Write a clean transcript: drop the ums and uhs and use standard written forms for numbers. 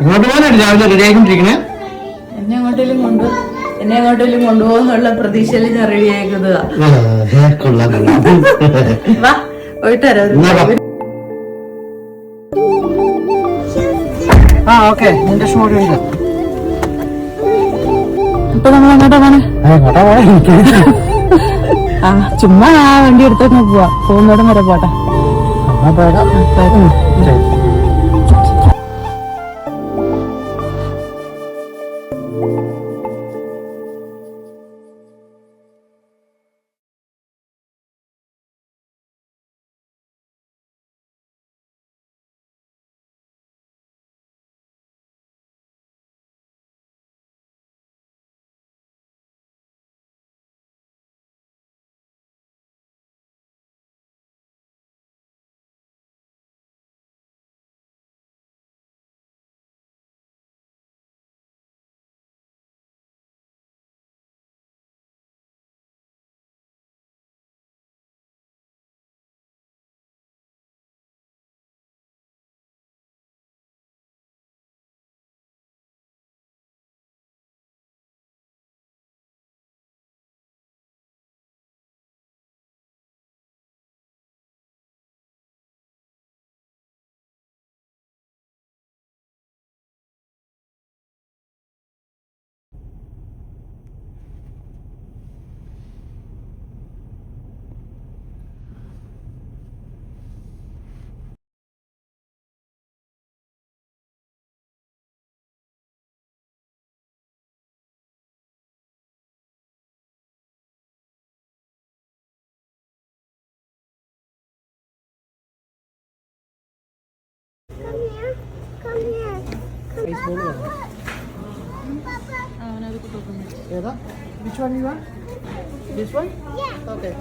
ഇങ്ങോട്ട് പോകാനായിട്ട് രാവിലെ റെഡി ആയിക്കൊണ്ടിരിക്കണേ. എന്നെ എങ്ങോട്ടെങ്കിലും കൊണ്ടുപോകുന്നുള്ള പ്രതീക്ഷയിൽ ഞാൻ റെഡി ആക്കുന്നതാ. വാ പോയിട്ട് വരാം. ഓക്കെ നിന്റെ ഷോ ഇപ്പൊ നമ്മൾ എങ്ങോട്ടാ പോണേ? ചുമ്മാ ആ വണ്ടി എടുത്തൊന്ന് പോവാ. പോകുന്നോടം വരെ പോട്ടെ. Which one you want? This one? Yeah. Okay.